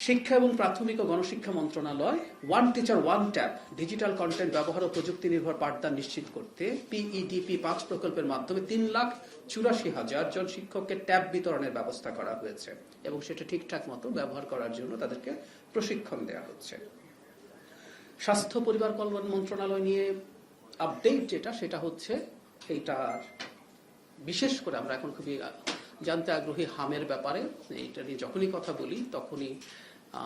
শিক্ষা এবং প্রাথমিক ও গণশিক্ষা মন্ত্রণালয় one teacher one tab digital content ব্যবহার ও প্রযুক্তি নির্ভর পাঠদান নিশ্চিত করতে পিইডিপি 5 প্রকল্পের মাধ্যমে 3,84,000 জন শিক্ষককে ট্যাব বিতরণের ব্যবস্থা করা হয়েছে এবং সেটা ঠিকঠাক মতো ব্যবহার করার জন্য তাদেরকে প্রশিক্ষণ দেওয়া হচ্ছে। স্বাস্থ্য পরিবার কল্যাণ মন্ত্রণালয় নিয়ে আপডেট সেটা হচ্ছে এইটার বিশেষ করে আমরা এখন খুবই জানতে আগ্রহী হামের ব্যাপারে। এইটা নিয়ে যখনই কথা বলি তখনই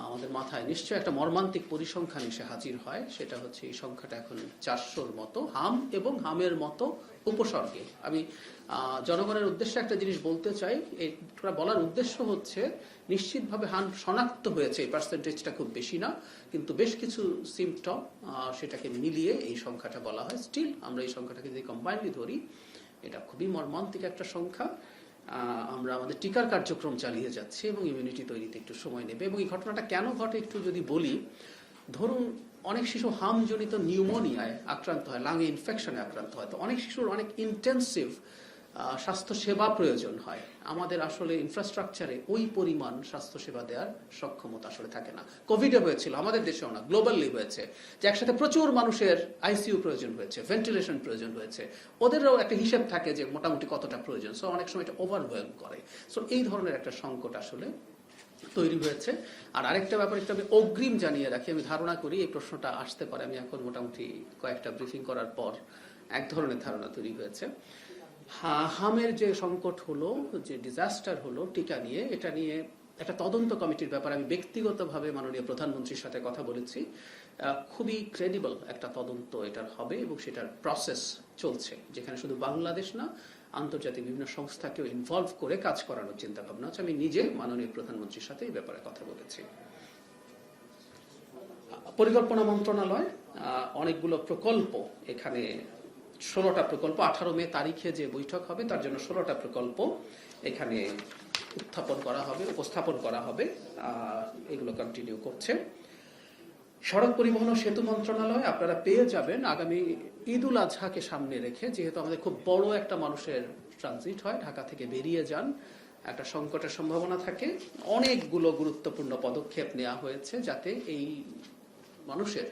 আমাদের মাথায় নিশ্চয় একটা মর্মান্তিক পরিসংখ্যান এসে হাজির হয়। সেটা হচ্ছে এই সংখ্যাটা এখন 400-র মতো হাম এবং হামের মতো উপসর্গে। আমি জনগণের উদ্দেশ্যে একটা জিনিস বলতে চাই, এটা বলার উদ্দেশ্য হচ্ছে নিশ্চিতভাবে হাম শনাক্ত হয়েছে, এই পার্সেন্টেজটা খুব বেশি না, কিন্তু বেশ কিছু সিমটম সেটাকে মিলিয়ে এই সংখ্যাটা বলা হয়। স্টিল আমরা এই সংখ্যাটাকে যদি কম্বাইনলি ধরি, এটা খুবই মর্মান্তিক একটা সংখ্যা। আমরা আমাদের টিকার কার্যক্রম চালিয়ে যাচ্ছি এবং ইমিউনিটি তৈরিতে একটু সময় নেবে। এবং এই ঘটনাটা কেন ঘটে একটু যদি বলি, ধরুন অনেক শিশু হামজনিত নিউমোনিয়ায় আক্রান্ত হয়, লাঙে ইনফেকশনে আক্রান্ত হয়, তো অনেক শিশুর অনেক ইন্টেন্সিভ স্বাস্থ্যসেবা প্রয়োজন হয়। আমাদের আসলে ইনফ্রাস্ট্রাকচারে ওই পরিমাণ স্বাস্থ্যসেবা দেওয়ার সক্ষমতা আসলে থাকে না। কোভিডে হয়েছিল, আমাদের দেশেও না, গ্লোবালি হয়েছে, যে একসাথে প্রচুর মানুষের আইসিইউ প্রয়োজন হয়েছে, ভেন্টিলেশন প্রয়োজন হয়েছে। ওদেরও একটা হিসেব থাকে যে মোটামুটি কতটা প্রয়োজন, সো অনেক সময় এটা ওভারওয়েলম করে। সো এই ধরনের একটা সংকট আসলে তৈরি হয়েছে। আর আরেকটা ব্যাপার একটু আমি অগ্রিম জানিয়ে রাখি, আমি ধারণা করি এই প্রশ্নটা আসতে পারে। আমি এখন মোটামুটি কয়েকটা ব্রিফিং করার পর এক ধরনের ধারণা তৈরি হয়েছে। হামের যে সংকট হলো, যে ডিজাস্টার হলো টিকা নিয়ে, এটা নিয়ে একটা তদন্ত কমিটির ব্যাপারে আমি ব্যক্তিগতভাবে মাননীয় প্রধানমন্ত্রীর সাথে কথা বলেছি। খুবই ক্রেডিবল একটা তদন্ত এটার হবে এবং সেটার প্রসেস চলছে, যেখানে শুধু বাংলাদেশ না, আন্তর্জাতিক বিভিন্ন সংস্থাকেও ইনভলভ করে কাজ করানোর চিন্তা ভাবনা আছে। আমি নিজে মাননীয় প্রধানমন্ত্রীর সাথে এই ব্যাপারে কথা বলেছি। পরিকল্পনা মন্ত্রণালয় অনেকগুলো প্রকল্প, এখানে 16টা প্রকল্প, 18 মে তারিখে যে বৈঠক হবে তার জন্য 16টা প্রকল্প এখানে উপস্থাপন করা হবে। এগুলো কন্টিনিউ করছে। সড়ক পরিবহন ও সেতু মন্ত্রণালয় আপনারা পেয়ে যাবেন আগামী ঈদ উল আজহাকে সামনে রেখে, যেহেতু আমাদের খুব বড় একটা মানুষের ট্রানজিট হয়, ঢাকা থেকে বেরিয়ে যান, একটা সংকটের সম্ভাবনা থাকে, অনেকগুলো গুরুত্বপূর্ণ পদক্ষেপ নেওয়া হয়েছে যাতে এই মানুষের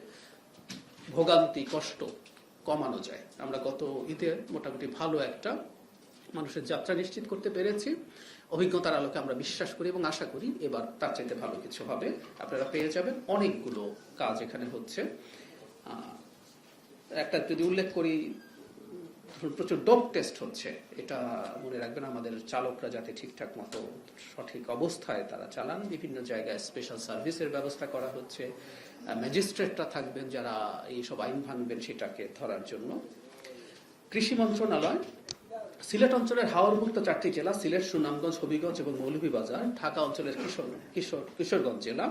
ভোগান্তি কষ্ট কমানো যায়। আমরা গত ঈদে মোটামুটি ভালো একটা মানুষের যাত্রা নিশ্চিত করতে পেরেছি। অভিজ্ঞতার আলোকে আমরা বিশ্বাস করি এবং আশা করি এবার তার চাইতে ভালো কিছু হবে। আপনারা পেয়ে যাবেন, অনেকগুলো কাজ এখানে হচ্ছে। একটা যদি উল্লেখ করি, প্রচুর ডোপ টেস্ট হচ্ছে, এটা মনে রাখবেন আমাদের চালকরা যাতে ঠিকঠাক মতো সঠিক অবস্থায় তারা চালান। বিভিন্ন জায়গায় স্পেশাল সার্ভিসের ব্যবস্থা করা হচ্ছে, ম্যাজিস্ট্রেটরা থাকবেন যারা এইসব আইন ভাঙবেন সেটাকে ধরার জন্য। কৃষি মন্ত্রণালয় সিলেট অঞ্চলের হাওরমুক্ত 4টি জেলা, সিলেট, সুনামগঞ্জ, হবিগঞ্জ এবং মৌলভীবাজার, ঢাকা অঞ্চলের কিশোরগঞ্জ জেলা,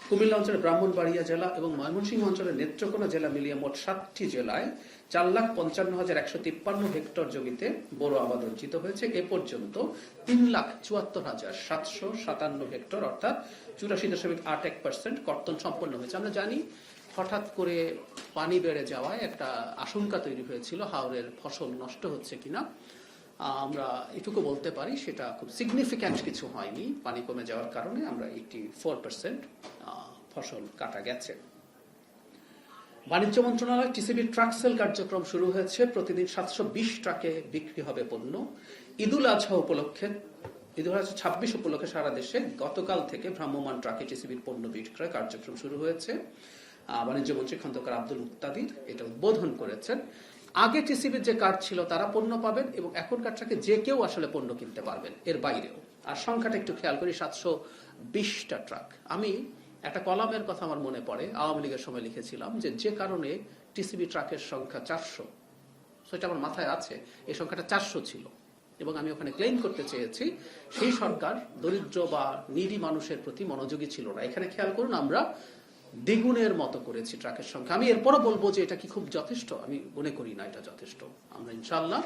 কুমিল্লা অঞ্চলের ব্রাহ্মণবাড়িয়া জেলা এবং ময়মনসিংহ অঞ্চলের নেত্রকোনা জেলা মিলিয়ে মোট 7টি জেলায় 4,55,153 হেক্টর জমিতে বোরো আবাদ অর্জিত হয়েছে। এ পর্যন্ত 3,74,757 হেক্টর অর্থাৎ 84.81% কর্তন সম্পন্ন হয়েছে। আমরা জানি হঠাৎ করে পানি বেড়ে যাওয়ায় একটা আশঙ্কা তৈরি হয়েছিল হাওরের ফসল নষ্ট হচ্ছে কিনা। আমরা এটুকু বলতে পারি সেটা খুব সিগনিফিক্যান্ট কিছু হয়নি। পানি কমে যাওয়ার কারণে আমরা 84% ফসল কাটা গেছে। বাণিজ্য মন্ত্রণালয় টিসিবি ট্রাক সেল কার্যক্রম শুরু হয়েছে। প্রতিদিন 720 ট্রাকে বিক্রি হবে পণ্য। ঈদ উল আজহা 26 উপলক্ষে সারা দেশে গতকাল থেকে ভ্রাম্যমাণ ট্রাকে টিসিবির পণ্য বিক্রয় কার্যক্রম শুরু হয়েছে। বাণিজ্য মন্ত্রী খন্দকার আব্দুল মুক্তাদির এটা উদ্বোধন করেছেন। আগে টিসিবির যে কার্ড ছিল তারা পণ্য পাবেন এবং এখনকার ট্রাকে যে কেউ আসলে পণ্য কিনতে পারবেন, এর বাইরেও। আর সংখ্যাটা একটু খেয়াল করি, 720টা ট্রাক। আমি একটা কলামের কথা আমার মনে পড়ে, আওয়ামী লীগের সময় লিখেছিলাম যে কারণে টিসিবি ট্রাকের সংখ্যা 400, সেটা আমার মাথায় আছে, এই সংখ্যাটা 400 ছিল। এবং আমি ওখানে ক্লেম করতে চেয়েছি সেই সরকার দরিদ্র বা নিডি মানুষের প্রতি মনোযোগী ছিল না। এখানে খেয়াল করুন, আমরা দ্বিগুণের মতো করেছি ট্রাকের সংখ্যা। আমি এরপরও বলবো যে এটা কি খুব যথেষ্ট? আমি মনে করি না এটা যথেষ্ট। আমরা ইনশাআল্লাহ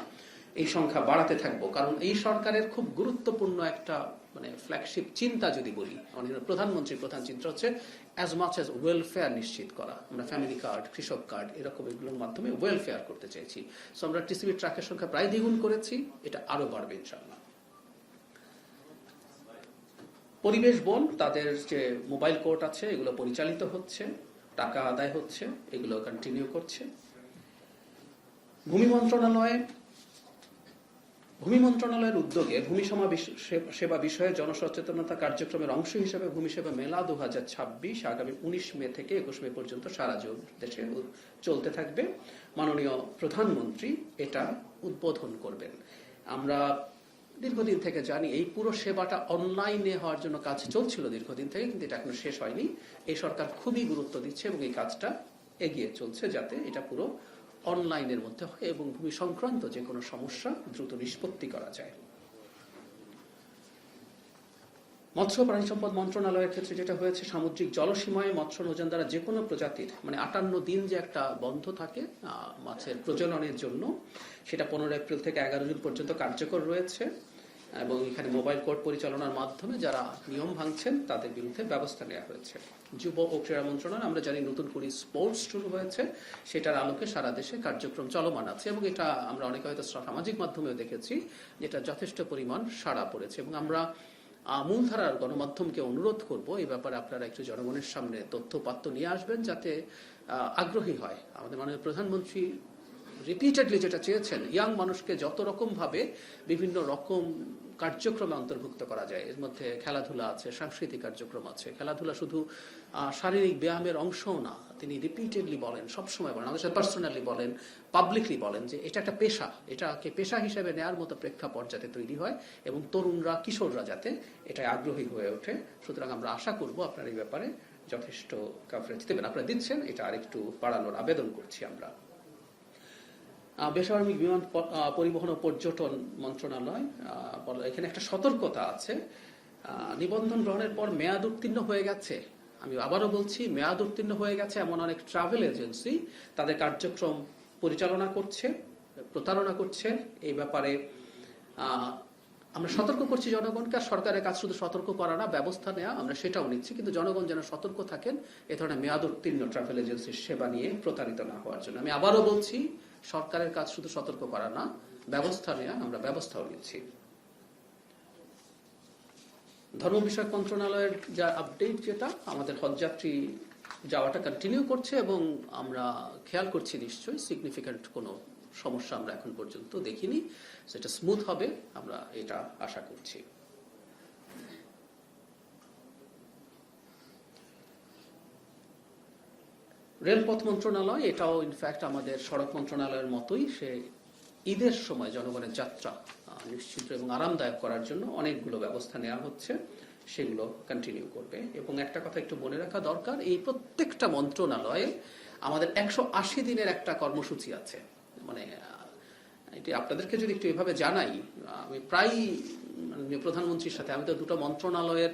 এই সংখ্যা বাড়াতে থাকবো, কারণ এই সরকারের খুব গুরুত্বপূর্ণ একটা ফ্ল্যাগশিপ চিন্তা যদি বলি, আমাদের প্রধানমন্ত্রীর প্রধান চিন্তা হচ্ছে অ্যাজ মাচ অ্যাজ ওয়েলফেয়ার নিশ্চিত করা। আমরা ফ্যামিলি কার্ড, কৃষক কার্ড এরকম এগুলোর মাধ্যমে ওয়েলফেয়ার করতে চাইছি। সো আমরা টিসিবি ট্রাকের সংখ্যা প্রায় দ্বিগুণ করেছি, এটা আরো বাড়বে ইনশাআল্লাহ। পরিবেশ বন, তাদের যে মোবাইল কোর্ট আছে এগুলো পরিচালিত হচ্ছে, টাকা আদায় হচ্ছে, এগুলো কন্টিনিউ করছে। ভূমি মন্ত্রণালয়ের উদ্যোগে ভূমি সেবা বিষয়ে জনসচেতনতা কার্যক্রমের অংশ হিসেবে ভূমি সেবা মেলা 2026 আগামী 19 মে থেকে 21 মে পর্যন্ত সারা দেশে চলতে থাকবে। মাননীয় প্রধানমন্ত্রী এটা উদ্বোধন করবেন। আমরা দীর্ঘদিন থেকে জানি এই পুরো সেবাটা অনলাইনে হওয়ার জন্য কাজ চলছিল দীর্ঘদিন থেকে, কিন্তু এটা এখনো শেষ হয়নি। এই সরকার খুবই গুরুত্ব দিচ্ছে এবং এই কাজটা এগিয়ে চলছে যাতে এটা পুরো অনলাইনের মধ্যে হয় এবং ভূমি সংক্রান্ত যে কোনো সমস্যা দ্রুত নিষ্পত্তি করা যায়। মৎস্য প্রাণী সম্পদ মন্ত্রণালয়ের ক্ষেত্রে যেটা হয়েছে, সামুদ্রিক জলসীমায় মৎস্য নৌযান দ্বারা যে কোনো প্রজাতির 58 দিন যে একটা বন্ধ থাকে মাছের প্রজননের জন্য, সেটা 15 এপ্রিল থেকে 11 জুন পর্যন্ত কার্যকর রয়েছে এবং এখানে মোবাইল কোর্ট পরিচালনার মাধ্যমে যারা নিয়ম ভাঙছেন তাদের বিরুদ্ধে ব্যবস্থা নেওয়া হয়েছে। যুব ও ক্রীড়া মন্ত্রণালয় আমরা জানি নতুন করে স্পোর্টস শুরু হয়েছে, সেটার আলোকে সারা দেশে কার্যক্রম চলমান আছে এবং এটা আমরা অনেকে হয়তো সামাজিক মাধ্যমেও দেখেছি যেটা যথেষ্ট পরিমাণ সাড়া পড়েছে এবং আমরা মূলধারার গণমাধ্যমকে অনুরোধ করব এই ব্যাপারে আপনারা একটু জনগণের সামনে তথ্যপাত্র নিয়ে আসবেন যাতে আগ্রহী হয়। আমাদের মাননীয় প্রধানমন্ত্রী রিপিটেডলি যেটা চেয়েছেন, ইয়াং মানুষকে যত রকম ভাবে বিভিন্ন রকম কার্যক্রমে অন্তর্ভুক্ত করা যায়, এর মধ্যে খেলাধুলা আছে, সাংস্কৃতিক কার্যক্রম আছে। খেলাধুলা শুধু শারীরিক ব্যায়ামের অংশও না, তিনি রিপিটেডলি বলেন, সবসময় বলেন, আমাদের সাথে পার্সোনালি বলেন, পাবলিকলি বলেন যে এটা একটা পেশা, এটাকে পেশা হিসেবে নেওয়ার মতো প্রেক্ষাপট যাতে তৈরি হয় এবং তরুণরা, কিশোররা যাতে এটাই আগ্রহী হয়ে ওঠে। সুতরাং আমরা আশা করব আপনারা এই ব্যাপারে যথেষ্ট কভারেজ দেবেন। আপনারা দিচ্ছেন, এটা আরেকটু বাড়ানোর আবেদন করছি আমরা। বেসামরিক বিমান পরিবহন ও পর্যটন মন্ত্রণালয়, এখানে একটা সতর্কতা আছে। নিবন্ধন গ্রহণের পর মেয়াদ উত্তীর্ণ হয়ে গেছে, আমি আবারও বলছি মেয়াদ উত্তীর্ণ হয়ে গেছে এমন অনেক ট্রাভেল এজেন্সি তাদের কার্যক্রম পরিচালনা করছে, প্রতারণা করছে। এই ব্যাপারে আমরা সতর্ক করছি জনগণকে। আর সরকারের কাজ শুধু সতর্ক করা না, ব্যবস্থা নেওয়া, আমরা সেটাও নিচ্ছি, কিন্তু জনগণ যেন সতর্ক থাকেন এ ধরনের মেয়াদ উত্তীর্ণ ট্রাভেল এজেন্সির সেবা নিয়ে প্রতারিত না হওয়ার জন্য। আমি আবারও বলছি, সরকারের কাজ শুধু সতর্ক করা না, ব্যবস্থা নেওয়া, আমরা ব্যবস্থাও নিচ্ছি। ধর্ম বিষয়ক মন্ত্রণালয়ের যা আপডেট, যেটা আমাদের হজযাত্রী যাওয়াটা কন্টিনিউ করছে এবং আমরা খেয়াল করছি নিশ্চয়ই সিগনিফিক্যান্ট কোনো সমস্যা আমরা এখন পর্যন্ত দেখিনি, সেটা স্মুথ হবে, আমরা এটা আশা করছি। রেলপথ মন্ত্রণালয়, এটাও ইনফ্যাক্ট আমাদের সড়ক মন্ত্রণালয়ের মতোই, সে ঈদের সময় জনগণের যাত্রা নিশ্চিত এবং আরামদায়ক করার জন্য অনেকগুলো ব্যবস্থা নেওয়া হচ্ছে, সেগুলো কন্টিনিউ করবে। এবং একটা কথা একটু মনে রাখা দরকার, এই প্রত্যেকটা মন্ত্রণালয়ে আমাদের 180 দিনের একটা কর্মসূচি আছে। মানে এটি আপনাদেরকে যদি একটু এভাবে জানাই, আমি প্রায় প্রধানমন্ত্রীর সাথে, আমি তো দুটো মন্ত্রণালয়ের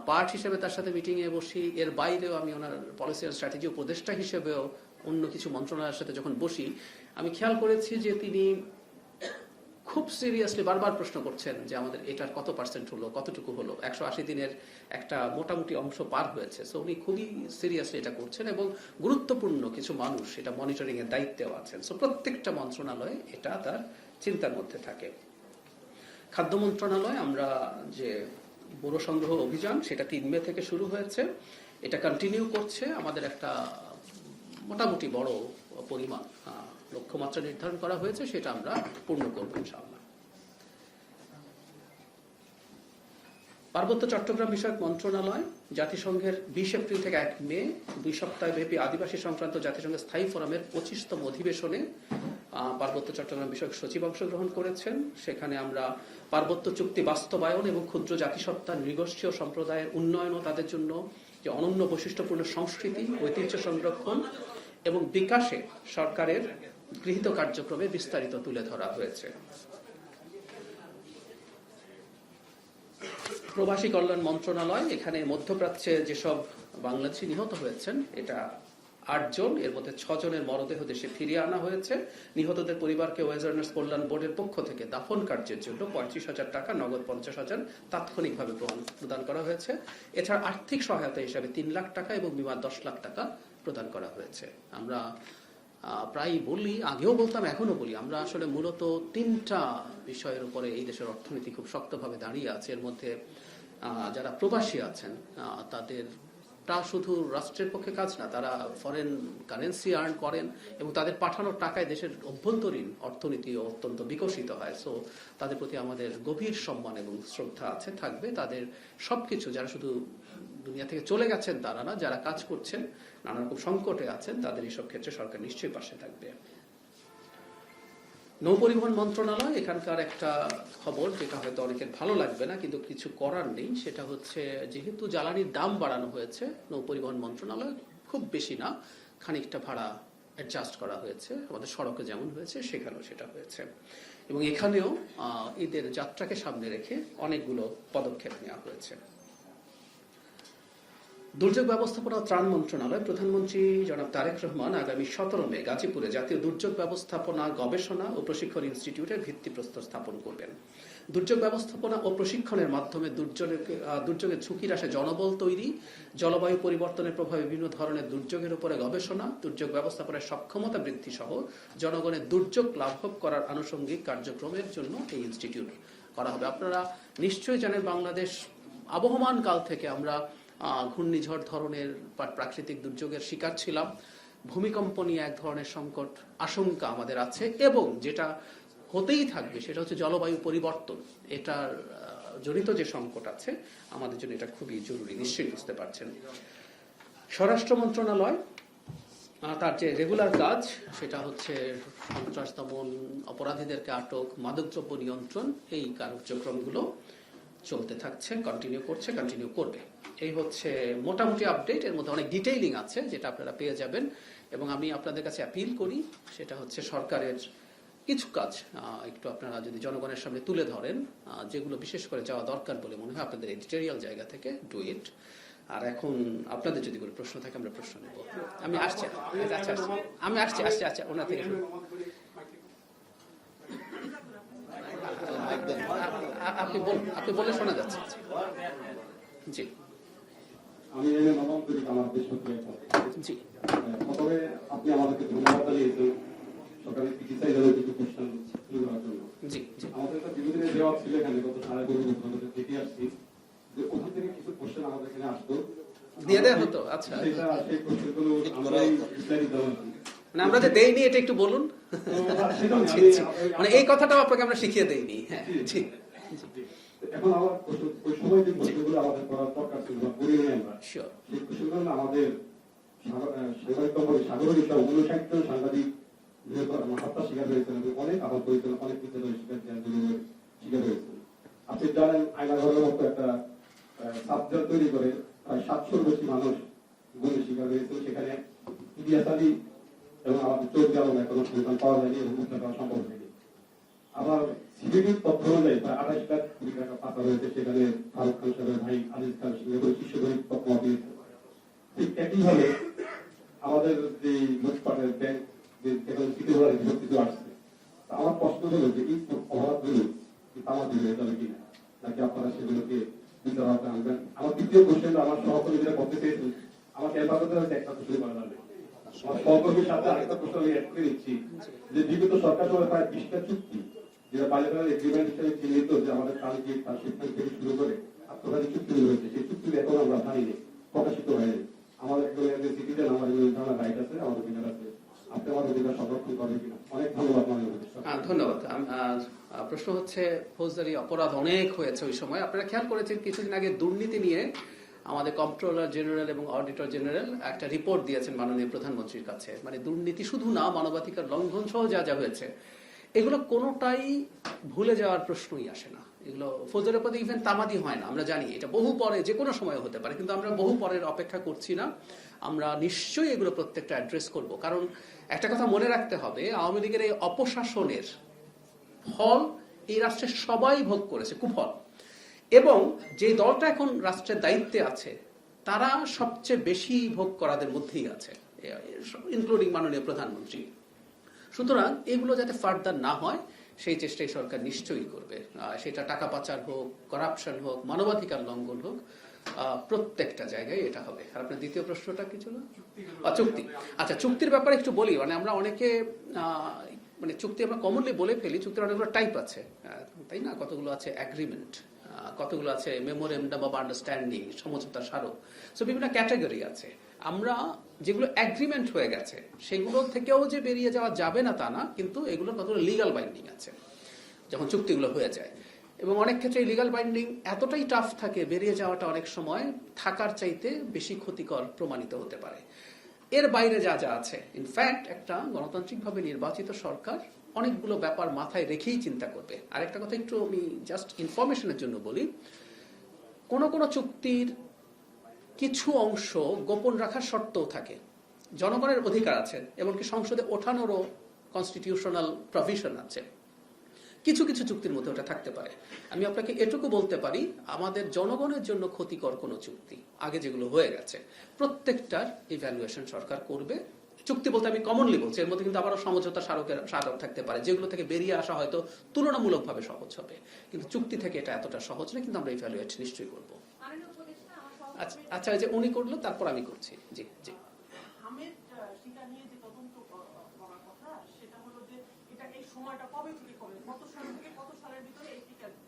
পার্ট হিসেবে তার সাথে মিটিংয়ে বসি, এর বাইরেও আমি ওনার পলিসি আর স্ট্র্যাটেজি উপদেষ্টা হিসেবেও অন্য কিছু মন্ত্রণালয়ের সাথে যখন বসি, আমি খেয়াল করেছি যে তিনি খুব সিরিয়াসলি বারবার প্রশ্ন করছেন যে আমাদের এটার কত পার্সেন্ট হলো, কতটুকু হলো। 180 দিনের একটা মোটামুটি অংশ পার হয়েছে, সো উনি খুবই সিরিয়াসলি এটা করছেন এবং গুরুত্বপূর্ণ কিছু মানুষ এটা মনিটরিং এর দায়িত্বেও আছেন। সো প্রত্যেকটা মন্ত্রণালয়ে এটা তার চিন্তার মধ্যে থাকে। খাদ্য মন্ত্রণালয়, আমরা যে বড় সংগ্রহ অভিযান, সেটা 3 মে থেকে শুরু হয়েছে, এটা কন্টিনিউ করছে। আমাদের একটা মোটামুটি বড় পরিমাণ লক্ষ্যমাত্রা নির্ধারণ করা হয়েছে, সেটা আমরা পূর্ণ করব ইনশাআল্লাহ। পার্বত্য চট্টগ্রাম বিষয়ক মন্ত্রণালয়, জাতিসংঘের 20 এপ্রিল থেকে 1 মে 2 সপ্তাহব্যাপী আদিবাসী সংক্রান্ত জাতিসংঘের স্থায়ী ফোরামের 25তম অধিবেশনে পার্বত্য চট্টগ্রাম বিষয়ক সচিব অংশগ্রহণ করেছেন। সেখানে আমরা পার্বত্য চুক্তি বাস্তবায়ন এবং ক্ষুদ্র জাতিসত্তা, নৃগোষ্ঠীয় সম্প্রদায়ের উন্নয়ন ও তাদের জন্য যে অনন্য বৈশিষ্ট্যপূর্ণ সংস্কৃতি, ঐতিহ্য সংরক্ষণ এবং বিকাশে সরকারের গৃহীত কার্যক্রমে বিস্তারিত তুলে ধরা হয়েছে। প্রবাসী কল্যাণ মন্ত্রণালয়, এখানে মধ্যপ্রাচ্যে যেসব বাংলাদেশি নিহত হয়েছেন, এটা 8 জন, এর মধ্যে 6 জনের মরদেহ দেশে ফিরিয়ে আনা হয়েছে। নিহতদের পরিবারকে ওয়েজার্নার্স কল্যাণ বোর্ডের পক্ষ থেকে দাফন কার্যের জন্য 35,000 টাকা, নগদ 50,000 তাৎক্ষণিকভাবে প্রদান করা হয়েছে। এছাড়া আর্থিক সহায়তা হিসাবে 3 লাখ টাকা এবং বিমা 10 লাখ টাকা প্রদান করা হয়েছে। আমরা প্রায় বলি, আগেও বলতাম, এখনো বলি, আমরা আসলে মূলত 3টা বিষয়ের উপরে এই দেশের অর্থনীতি খুব শক্তভাবে দাঁড়িয়ে আছে। এর মধ্যে যারা প্রবাসী আছেন তাদেরটা শুধু রাষ্ট্রের পক্ষে কাজ না, তারা ফরেন কারেন্সি আর্ন করেন এবং তাদের পাঠানোর টাকায় দেশের অভ্যন্তরীণ অর্থনীতি অত্যন্ত বিকশিত হয়। সো তাদের প্রতি আমাদের গভীর সম্মান এবং শ্রদ্ধা আছে, থাকবে। তাদের সবকিছু, যারা শুধু দুনিয়া থেকে চলে গেছেন তারা না, যারা কাজ করছেন নানা রকম সংকটে আছেন, তাদের এইসব ক্ষেত্রে সরকার নিশ্চয়ই পাশে থাকবে। নৌপরিবহন মন্ত্রণালয়, এখানকার একটা খবর যেটা হয়তো অনেকের ভালো লাগবে না, কিন্তু কিছু করার নেই। সেটা হচ্ছে, যেহেতু জ্বালানির দাম বাড়ানো হয়েছে, নৌপরিবহন মন্ত্রণালয় খুব বেশি না, খানিকটা ভাড়া অ্যাডজাস্ট করা হয়েছে। আমাদের সড়কে যেমন হয়েছে সেখানেও সেটা হয়েছে, এবং এখানেও ঈদের যাত্রাকে সামনে রেখে অনেকগুলো পদক্ষেপ নেওয়া হয়েছে। দুর্যোগ ব্যবস্থাপনা ও ত্রাণ মন্ত্রণালয়, প্রধানমন্ত্রী জনাব তারেক রহমান আগামী 17 মে গাজীপুরে জাতীয় দুর্যোগ ব্যবস্থাপনা গবেষণা ও প্রশিক্ষণ ইনস্টিটিউটের ভিত্তিপ্রস্তর স্থাপন করবেন। দুর্যোগ ব্যবস্থাপনা ও প্রশিক্ষণের মাধ্যমে দুর্যোগের ঝুঁকি হ্রাসে জনবল তৈরি, জলবায়ু পরিবর্তনের প্রভাবে বিভিন্ন ধরনের দুর্যোগের উপরে গবেষণা, দুর্যোগ ব্যবস্থাপনার সক্ষমতা বৃদ্ধি সহ জনগণের দুর্যোগ লাঘব করার আনুষঙ্গিক কার্যক্রমের জন্য এই ইনস্টিটিউট করা হবে। আপনারা নিশ্চয়ই জানেন, বাংলাদেশ আবহমান কাল থেকে আমরা ঘূর্ণিঝড় ধরনের প্রাকৃতিক দুর্যোগের শিকার ছিলাম। ভূমিকম্প নিয়ে এক ধরনের সংকট আশঙ্কা আমাদের আছে, এবং যেটা হতেই থাকবে সেটা হচ্ছে জলবায়ু পরিবর্তন। এটার জড়িত যে সংকট আছে, আমাদের জন্য এটা খুবই জরুরি, নিশ্চয়ই বুঝতে পারছেন। স্বরাষ্ট্র মন্ত্রণালয়, তার যে রেগুলার কাজ সেটা হচ্ছে সন্ত্রাস দমন, অপরাধীদেরকে আটক, মাদকদ্রব্য নিয়ন্ত্রণ, এই কার্যক্রমগুলো চলতে থাকছে, কন্টিনিউ করবে। এই হচ্ছে মোটামুটি আপডেট। এর মধ্যে অনেক ডিটেইলিং আছে যেটা আপনারা পেয়ে যাবেন, এবং আমি আপনাদের কাছে অ্যাপিল করি, সেটা হচ্ছে সরকারের কিছু কাজ একটু আপনারা যদি জনগণের সামনে তুলে ধরেন, যেগুলো বিশেষ করে যাওয়া দরকার বলে মনে হয় আপনাদের এডিটোরিয়াল জায়গা থেকে, ডু ইট। আর এখন আপনাদের যদি কোনো প্রশ্ন থাকে আমরা প্রশ্ন নেব। আমি আসছি, ওনার থেকে আপনি বলে শোনা যাচ্ছে। জি আমি আমার দেশ জি প্রথমে আপনি আমাদেরকে ধন্যবাদ জানিয়েছেন সরকারের চিকিৎসায় কিছু কোশ্চেন করার জন্য। জি জি আমাদের একটা বিরোধীদের দেওয়া ছিল এখানে গত 5.5 বছর দেখে আসছি যে ওখান থেকে কিছু কোশ্চেন আমাদের এখানে আসতো, দিয়ে দেওয়া হতো। আচ্ছা, সেই কোশ্চেনগুলো আমরাই রিপ্লাই দিতাম। আমরা যে দেইনি এটা একটু বলুন, মানে এই কথাটাও আপনাকে আমরা শিখিয়ে দেইনি। হ্যাঁ জি, এখন আমার ওই সময় যে কোশ্চেনগুলো আমাদের করার দরকার ছিল বা করিনি আমরা, সেই কোশ্চেনগুলো আমাদের সাগরিক 59 সাংবাদিক হত্যা শিকার হয়েছেন, অনেক আহত হয়েছেন, অনেক শিকার হয়েছেন। আপনি জানেন আয়নাঘরের মতো একটা সাবজেক্ট তৈরি করে প্রায় 700 বেশি মানুষ গুণের শিকার হয়েছে। সেখানে ইলিয়াস আলী এবং আমাদের চৌধুরী আলম এখনো সন্তান পাওয়া যায়নি এবং উদ্ধার করা সম্ভব হয়নি। আবার সিবিডির তথ্য অনুযায়ী প্রায় 28 লাখ কোটি টাকা পাচার হয়েছে, সেখানে ফারুক খান সাহেবের ভাই আজিজ খান শিষ্যধরী তথ্য দিয়েছে। ঠিক একইভাবে আমাদের যে লুটপাটের ব্যাংক কিছু আসছে, আমার প্রশ্ন হলো যে এই অপরাধগুলো তামাক দিবে যাবে কিনা, নাকি আপনারা সেগুলোকে বিচার আওতায় আনবেন? আমার দ্বিতীয় কোশ্চেন, আমার সহকর্মীরা করতে চেয়েছেন, আমাকে হেফাজতে হচ্ছে একটা প্রশ্ন করা যাবে। আমার সহকর্মীর সাথে আরেকটা প্রশ্ন আমি অ্যাড করে দিচ্ছি যে বিগত সরকার সময় প্রায় 20টা চুক্তি যেটা বাইলেটারাল এগ্রিমেন্ট হিসেবে চিহ্নিত, যে আমাদের ট্রানজিট তার শিক্ষা থেকে শুরু করে আত্মঘাতী চুক্তিগুলো হয়েছে, সেই চুক্তিগুলো এখন আমরা জানিনি, প্রকাশিত হয়নি। আমাদের একজন সিটিজেন, আমার জানার রাইট আছে, আমাদের অধিকার আছে। আপনি আমার অধিকার সংরক্ষণ করবেন কিনা? অনেক ধন্যবাদ। ধন্যবাদ। প্রশ্ন হচ্ছে, ফৌজদারি অপরাধ অনেক হয়েছে ওই সময়। আপনারা খেয়াল করেছেন কিছুদিন আগে দুর্নীতি নিয়ে আমাদের কন্ট্রোলার জেনারেল এবং অডিটর জেনারেল একটা রিপোর্ট দিয়েছেন মাননীয় প্রধানমন্ত্রীর কাছে। মানে দুর্নীতি শুধু না, মানবাধিকার লঙ্ঘন সহ যা যা হয়েছে, এগুলো কোনোটাই ভুলে যাওয়ার প্রশ্নই আসে না। এগুলো ফৌজদারি অপরাধে ইভেন তামাদি হয় না, আমরা জানি। এটা বহু পরে, যে কোনো সময় হতে পারে, কিন্তু আমরা বহু পরের অপেক্ষা করছি না। আমরা নিশ্চয়ই এগুলো প্রত্যেকটা অ্যাড্রেস করব। কারণ একটা কথা মনে রাখতে হবে, আওয়ামী লীগের এই অপশাসনের ফল এই রাষ্ট্রের সবাই ভোগ করেছে, কুফল। এবং যে দলটা এখন রাষ্ট্রের দায়িত্বে আছে, তারা সবচেয়ে বেশি ভোগ করাদের মধ্যেই আছে, ইনক্লুডিং মাননীয় প্রধানমন্ত্রী। সুতরাং এগুলো যাতে ফার্দার না হয়, সেই চেষ্টাই সরকার নিশ্চয়ই করবে। সেটা টাকা পাচার হোক, করাপশন হোক, মানবাধিকার লঙ্ঘন হোক, প্রত্যেকটা জায়গায় এটা হবে। আর আপনার দ্বিতীয় প্রশ্নটা কি ছিল? চুক্তি। আচ্ছা, চুক্তির ব্যাপারে একটু বলি। মানে আমরা অনেকে চুক্তি আমরা কমনলি বলে ফেলি, চুক্তির অনেকগুলো টাইপ আছে, তাই না? কতগুলো আছে অ্যাগ্রিমেন্ট, কতগুলো আছে মেমোরেন্ডাম অফ আন্ডারস্ট্যান্ডিং, সমঝোতা স্মারক। সো বিভিন্ন ক্যাটাগরি আছে। আমরা যেগুলো অ্যাগ্রিমেন্ট হয়ে গেছে সেগুলো থেকেও যে বেরিয়ে যাওয়া যাবে না তা না, কিন্তু এগুলোর কতগুলো লিগাল বাইন্ডিং আছে যখন চুক্তিগুলো হয়ে যায়। এবং অনেক ক্ষেত্রে এই লিগাল বাইন্ডিং এতটাই টাফ থাকে, বেরিয়ে যাওয়াটা অনেক সময় থাকার চাইতে বেশি ক্ষতিকর প্রমাণিত হতে পারে। এর বাইরে যা যা আছে, ইনফ্যাক্ট একটা গণতান্ত্রিকভাবে নির্বাচিত সরকার অনেকগুলো ব্যাপার মাথায় রেখেই চিন্তা করবে। আরেকটা কথা একটু আমি জাস্ট ইনফরমেশনের জন্য বলি, কোনো কোনো চুক্তির কিছু অংশ গোপন রাখার শর্তও থাকে। জনগণের অধিকার আছে, এমনকি সংসদে ওঠানোরও কনস্টিটিউশনাল প্রভিশন আছে। কিছু কিছু চুক্তির মধ্যে ওটা থাকতে পারে। আমি আপনাকে এটুকু বলতে পারি, আমাদের জনগণের জন্য ক্ষতিকর কোনো চুক্তি আগে যেগুলো হয়ে গেছে প্রত্যেকটার ইভ্যালুয়েশন সরকার করবে। চুক্তি বলতে আমি কমনলি বলছি, এর মধ্যে কিন্তু আবারও সমঝোতা স্মারক থাকতে পারে, যেগুলো থেকে বেরিয়ে আসা হয়তো তুলনামূলকভাবে সহজ হবে, কিন্তু চুক্তি থেকে এটা এতটা সহজ নয়, কিন্তু আমরা ইভ্যালুয়েট নিশ্চয়ই করবো। আচ্ছা আচ্ছা, যে উনি করলো তারপর আমি করছি। জি জি। সময়টা কবে থেকে করবেন, কত সাল থেকে কত সালের ভিতরে এই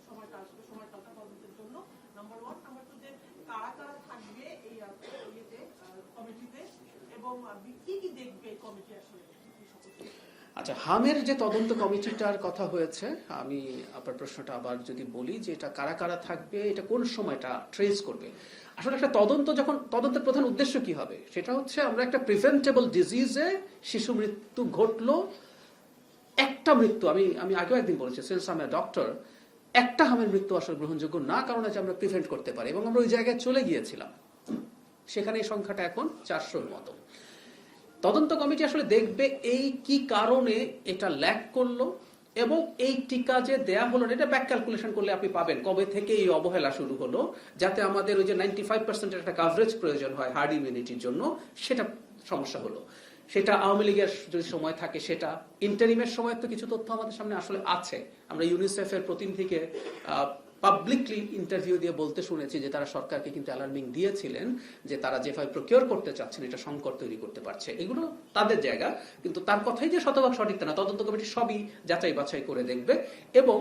সময়টা আসবে, সময়কালটা তদন্তের জন্য, নাম্বার 1। নাম্বার 2, যে কারা কারা থাকবে এই ইয়েতে কমিটিতে, এবং কি কি দেখবে এই কমিটি আসলে। আচ্ছা, হামের যে তদন্ত কমিটিটার কথা হয়েছে, আমি আপনার প্রশ্নটা আবার যদি বলি যে এটা কারা কারা থাকবে, এটা কোন সময়টা ট্রেস করবে। আসলে একটা তদন্ত, যখন তদন্তের প্রধান উদ্দেশ্য কি হবে, সেটা হচ্ছে আমরা একটা প্রিভেন্টেবল ডিজিজে শিশু মৃত্যু ঘটলো, একটা মৃত্যু, আমি আগেও একদিন বলেছি, since I M a doctor, একটা হামের মৃত্যু আসলে গ্রহণযোগ্য না, কারণ আছে আমরা প্রিভেন্ট করতে পারি, এবং আমরা ওই জায়গায় চলে গিয়েছিলাম। সেখানে এই সংখ্যাটা এখন 400-র মতো। তদন্ত কমিটি আসলে দেখবে এই কি কারণে এটা ল্যাক করলো, এবং এই টিকা যে দেয়া হলো, এটা ব্যাক ক্যালকুলেশন করলে আপনি পাবেন কবে থেকে এই অবহেলা শুরু হলো, যাতে আমাদের ওই যে 95% একটা কাভারেজ প্রয়োজন হয় হার্ড ইমিউনিটির জন্য, সেটা সমস্যা হলো। সেটা আওয়ামী লীগের যদি সময় থাকে, সেটা ইন্টারিমের সময় তো কিছু তথ্য আমাদের সামনে আসলে আছে। আমরা ইউনিসেফের প্রতিনিধিকে পাবলিকলি ইন্টারভিউ দিয়ে বলতে শুনেছি যে তারা সরকারকে কিন্তু অ্যালার্মিং দিয়েছিলেন যে তারা যেভাবে প্রকিওর করতে চাচ্ছেন এটা সংকট তৈরি করতে পারছে। এগুলো তাদের জায়গা, কিন্তু তার কথাই যে শতভাগ সঠিক তা না। তদন্ত কমিটি সবই যাচাই বাছাই করে দেখবে। এবং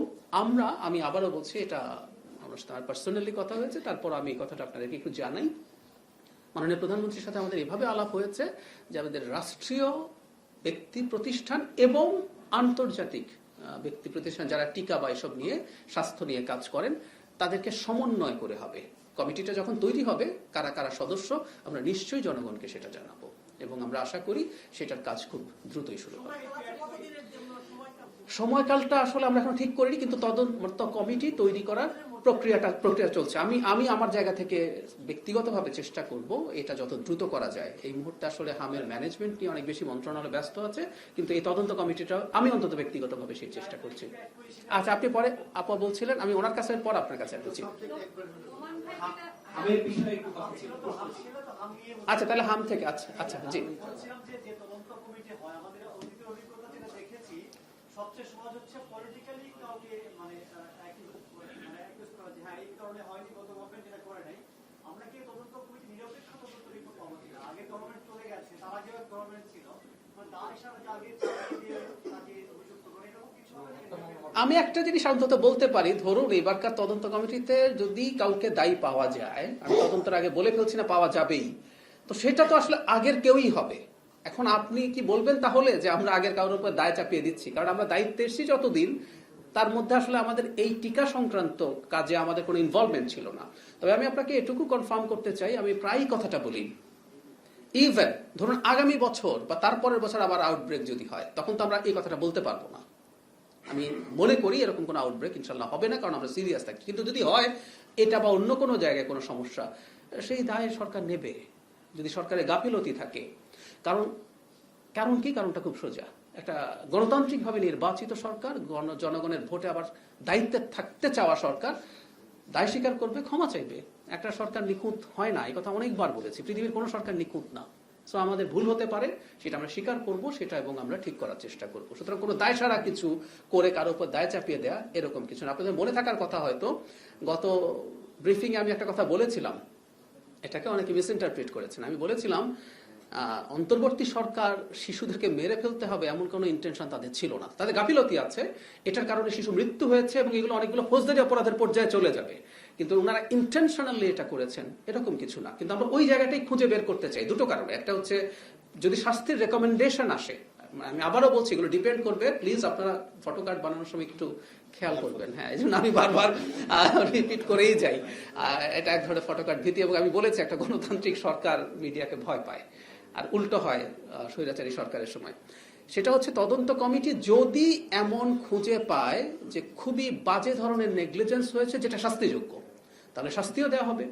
আমি আবারও বলছি, এটা আমার সাথে পার্সোনালি কথা হয়েছে, তারপর আমি এই কথাটা আপনাদেরকে একটু জানাই। মাননীয় প্রধানমন্ত্রীর সাথে আমাদের এভাবে আলাপ হয়েছে যে আমাদের রাষ্ট্রীয় ব্যক্তি প্রতিষ্ঠান এবং আন্তর্জাতিক ব্যক্তি প্রতিষ্ঠান যারা টিকা বা এসব নিয়ে, স্বাস্থ্য নিয়ে কাজ করেন, তাদেরকে সমন্বয় করে হবে কমিটিটা যখন তৈরি হবে, কারা কারা সদস্য, আমরা নিশ্চয়ই জনগণকে সেটা জানাবো, এবং আমরা আশা করি সেটার কাজ খুব দ্রুতই শুরু হবে। সময়কালটা আসলে আমরা এখন ঠিক করিনি, কিন্তু তদন্ত কমিটি তৈরি করার প্রক্রিয়া চলছে। আমি আমার জায়গা থেকে ব্যক্তিগতভাবে চেষ্টা করব এটা যত দ্রুত করা যায়। এই মুহূর্তে আসলে হামের ম্যানেজমেন্ট নিয়ে অনেক বেশি মন্ত্রণালয় ব্যস্ত আছে, কিন্তু এই তদন্ত কমিটিটা আমি অন্তত ব্যক্তিগতভাবে সেই চেষ্টা করছি। আচ্ছা, আপনি পরে আপা বলছিলেন, আমি ওনার কাছে পর আপনার কাছে বলছি। আচ্ছা, তাহলে হাম থেকে। আচ্ছা আচ্ছা, জি। সবচেয়ে সহজ হচ্ছে পলিটিক্যালি কাউকে মানে হ্যাঁ এই কারণে হয়নি, গত গভর্নমেন্ট যেটা করে নাই। আমরা কি তদন্ত কমিটি নিরপেক্ষ তদন্ত রিপোর্ট পাবো কিনা? আগে গভর্নমেন্ট চলে গেছে, তার আগেও গভর্নমেন্ট ছিল, তার হিসাবে আগে তাকে অভিযুক্ত করে এরকম কিছু। আমি একটা জিনিস অন্তত বলতে পারি, ধরুন এবারকার তদন্ত কমিটিতে যদি কাউকে দায়ী পাওয়া যায়, আমি তদন্তের আগে বলে ফেলছি না পাওয়া যাবেই, তো সেটা তো আসলে আগের কেউই হবে। এখন আপনি কি বলবেন তাহলে যে আমরা আগের কারোর উপর দায় চাপিয়ে দিচ্ছি? কারণ আমরা দায়িত্বে এসেছি যতদিন, তার মধ্যে আসলে আমাদের এই টিকা সংক্রান্ত কাজে আমাদের কোনো ইনভলভমেন্ট ছিল না। তবে আমি আপনাকে এটুকু কনফার্ম করতে চাই, আমি প্রায়ই কথাটা বলি, ইভেন ধরুন আগামী বছর বা তারপরের বছর আবার আউটব্রেক যদি হয়, তখন তো আমরা এই কথাটা বলতে পারবো না। আমি মনে করি এরকম কোনো আউটব্রেক ইনশাল্লাহ হবে না, কারণ আমরা সিরিয়াস থাকি। কিন্তু যদি হয় এটা বা অন্য কোনো জায়গায় কোনো সমস্যা, সেই দায় সরকার নেবে যদি সরকারের গাফিলতি থাকে। কারণটা খুব সোজা, একটা গণতান্ত্রিকভাবে নির্বাচিত সরকার, জনগণের ভোটে আবার দায়িত্বে থাকতে চাওয়া সরকার দায় স্বীকার করবে, ক্ষমা চাইবে। একটা সরকার নিখুঁত হয় না, এই কথা অনেকবার বলেছি, পৃথিবীর কোনো সরকার নিখুঁত না। সো আমাদের ভুল হতে পারে, সেটা আমরা স্বীকার করব, সেটা এবং আমরা ঠিক করার চেষ্টা করব। সুতরাং কোনো দায় সারা কিছু করে কারো উপর দায় চাপিয়ে দেয়া এরকম কিছু না। আপনাদের মনে থাকার কথা, হয়তো গত ব্রিফিং এ আমি একটা কথা বলেছিলাম, এটাকে অনেকে মিসইন্টারপ্রিট করেছেন। আমি বলেছিলাম অন্তর্বর্তী সরকার শিশুদেরকে মেরে ফেলতে হবে এমন কোনো ইন্টেনশন তাদের ছিল না। তাদের গাফিলতি আছে, এটার কারণে শিশু মৃত্যু হয়েছে এবং এগুলো অনেকগুলো ফৌজদারি অপরাধের পর্যায়ে চলে যাবে, কিন্তু ওনারা ইন্টেনশনালি এটা করেছেন এরকম কিছু না। কিন্তু আমরা ওই জায়গাটাই খুঁজে বের করতে চাই দুটো কারণে। একটা হচ্ছে যদি শাস্তির রেকমেন্ডেশন আসে, আমি আবারও বলছি এগুলো ডিপেন্ড করবে, প্লিজ আপনারা ফটো কার্ড বানানোর সময় একটু খেয়াল করবেন। হ্যাঁ, এই জন্য আমি বারবার রিপিট করেই যাই, এটা এক ধরনের ফটো কার্ড ভীতি। এবং আমি বলেছি একটা গণতান্ত্রিক সরকার মিডিয়াকে ভয় পায়, আর উল্টো হয় স্বৈরাচারী সরকারের সময়। সেটা হচ্ছে তদন্ত কমিটি যদি এমন খুঁজে পায় যে খুবই বাজে ধরনের নেগলিজেন্স হয়েছে যেটা শাস্তিযোগ্য, তাহলে শাস্তিও দেওয়া হবে।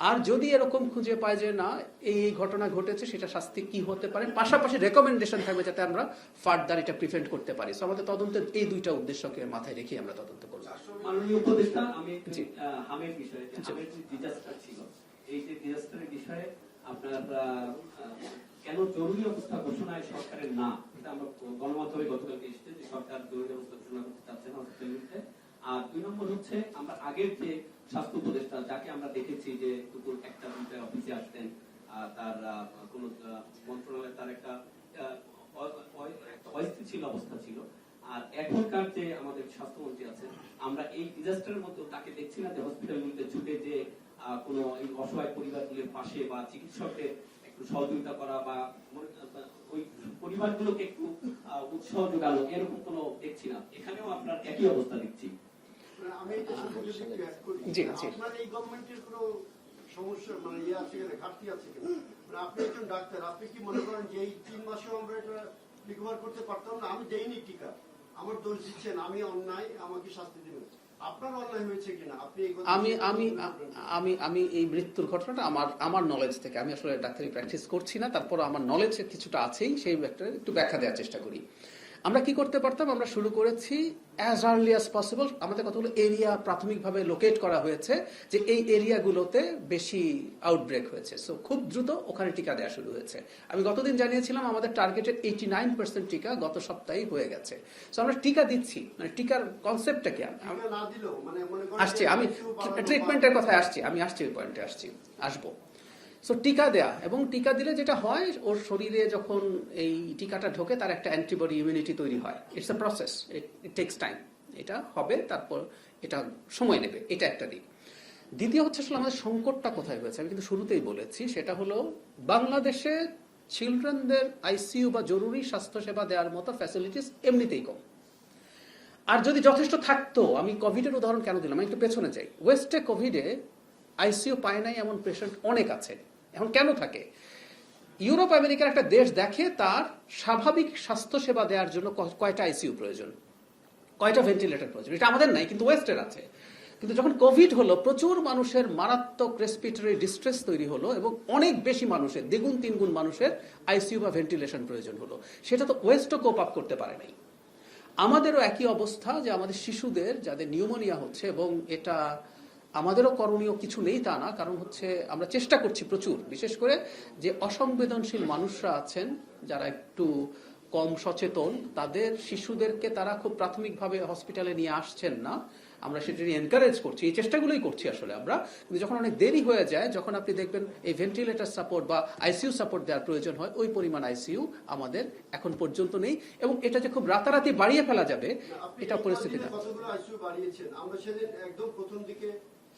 আর যদি এরকম খুঁজে পায় যে না এই ঘটনা ঘটেছে, সেটা শাস্তি কি হতে পারে, পাশাপাশি রেকমেন্ডেশন থাকবে যাতে আমরা ফার্দার এটা প্রিভেন্ট করতে পারি। সো আমাদের তদন্তের এই দুইটা উদ্দেশ্যকে মাথায় রেখে আমরা তদন্ত করব। মাননীয় উপদেষ্টা, আমি জি। হামের বিষয়ে, হামের যে ডিজাস্টার ছিল, এই যে ডিজাস্টারের বিষয়ে আপনার কেন জরুরি অবস্থা ঘোষণায় সরকারের না, এটা আমরা গণমাধ্যমে গতকালকে এসেছে যে সরকার জরুরি অবস্থা ঘোষণা করতে চাচ্ছে না হসপিটালগুলোতে। আর 2 নম্বর হচ্ছে আমরা আগের যে স্বাস্থ্য উপদেষ্টা যাকে আমরা দেখেছি যে দুপুর 1টা-2টায় অফিসে আসতেন, তার কোন মন্ত্রণালয়ে তার একটা অস্থিতিশীল অবস্থা ছিল। আর এখনকার যে আমাদের স্বাস্থ্যমন্ত্রী আছেন, আমরা এই ডিজাস্টারের মধ্যে তাকে দেখছি না যে হসপিটালগুলোতে ছুটে যে কোনো এই অসহায় পরিবারগুলোর পাশে বা চিকিৎসকদের একটু সহযোগিতা করা বা ওই পরিবারগুলোকে একটু উৎসাহ যোগানো, এরকম কোনো দেখছি না। এখানেও আপনার একই অবস্থা দেখছি। আমি এটা শুধু যদি একটু অ্যাড করি, জি, জি। আপনার এই গভর্নমেন্টের কোনো সমস্যা মানে আছে কিনা, ঘাটতি আছে কিনা? মানে আপনি একজন ডাক্তার, আপনি কি মনে করেন যে এই 3 মাসেও আমরা এটা রিকভার করতে পারতাম না? আমি দেইনি টিকা, আমার দোষ দিচ্ছেন, আমি অন্যায়, আমাকে শাস্তি দিবেন। আপনার অন্যায় হয়েছে কিনা আপনি এই কথা আমি আমি আমি আমি এই মৃত্যুর ঘটনাটা আমার নলেজ থেকে, আমি আসলে ডাক্তারি প্র্যাকটিস করছি না, তারপর আমার নলেজ কিছুটা আছেই, সেই একটু ব্যাখ্যা দেওয়ার চেষ্টা করি। আমরা কি করতে পারতাম, আমরা শুরু করেছি অ্যাজ আর্লি অ্যাজ পসিবল। আমাদের কতগুলো এরিয়া প্রাথমিকভাবে লোকেট করা হয়েছে যে এই এরিয়াগুলোতে বেশি আউটব্রেক হয়েছে, সো খুব দ্রুত ওখানে টিকা দেওয়া শুরু হয়েছে। আমি গতদিন জানিয়েছিলাম আমাদের টার্গেটের 89% টিকা গত সপ্তাহেই হয়ে গেছে। সো আমরা টিকা দিচ্ছি, মানে টিকার কনসেপ্টটা কি না দিলেও মানে মনে করেন আসছি, আমি ট্রিটমেন্টের কথায় আসছি, আমি আসছি ওই পয়েন্টে আসবো। সো টিকা দেয়া, এবং টিকা দিলে যেটা হয় ওর শরীরে যখন এই টিকাটা ঢোকে তার একটা অ্যান্টিবডি ইমিউনিটি তৈরি হয়। It's a process, it tax time. এটা হবে, তারপর এটা সময় নেবে, এটা একটা দিক। দ্বিতীয় হচ্ছে আসলে আমাদের সংকটটা কোথায় হয়েছে, আমি কিন্তু শুরুতেই বলেছি, সেটা হলো বাংলাদেশে চিলড্রেনদের আইসিইউ বা জরুরি স্বাস্থ্যসেবা দেওয়ার মতো ফ্যাসিলিটিস এমনিতেই কম। আর যদি যথেষ্ট থাকতো, আমি কোভিডের উদাহরণ কেন দিলাম, আমি একটু পেছনে যাই। ওয়েস্টে কোভিডে আইসিইউ পায় নাই এমন পেশেন্ট অনেক আছে। এখন কেন থাকে? ইউরোপ আমেরিকার একটা দেশ দেখে তার স্বাভাবিক স্বাস্থ্যসেবা দেওয়ার জন্য কয়টা আইসিইউ প্রয়োজন, কয়টা ভেন্টিলেটর প্রয়োজন, এটা আমাদের নাই, কিন্তু ওয়েস্টের আছে। কিন্তু যখন কোভিড হলো, প্রচুর মানুষের মারাত্মক রেসপিরেটরি ডিস্ট্রেস তৈরি হলো এবং অনেক বেশি মানুষের, 2-3 গুণ মানুষের আইসিইউ বা ভেন্টিলেশন প্রয়োজন হলো। সেটা তো ওয়েস্টও কোপ আপ করতে পারে নাই। আমাদেরও একই অবস্থা, যে আমাদের শিশুদের যাদের নিউমোনিয়া হচ্ছে, এবং এটা আমাদেরও করণীয় কিছু নেই তা না, কারণ হচ্ছে আমরা চেষ্টা করছি প্রচুর, বিশেষ করে যে অসংবেদনশীল মানুষরা আছেন যারা একটু কম সচেতন, তাদের শিশুদেরকে তারা খুব প্রাথমিকভাবে হসপিটালে নিয়ে আসছেন না। আমরা সেটা এনকারেজ করছি, এই চেষ্টাগুলোই করছি আসলে আমরা। কিন্তু যখন অনেক দেরি হয়ে যায়, যখন আপনি দেখবেন এই ভেন্টিলেটর সাপোর্ট বা আইসিইউ সাপোর্ট দেওয়ার প্রয়োজন হয়, ওই পরিমাণ আইসিইউ আমাদের এখন পর্যন্ত নেই। এবং এটা যে খুব রাতারাতি বাড়িয়ে ফেলা যাবে, এটা পরিস্থিতি না। কতগুলো আইসিইউ বাড়িয়েছেন, আমরা সেদিন একদম প্রথম দিকে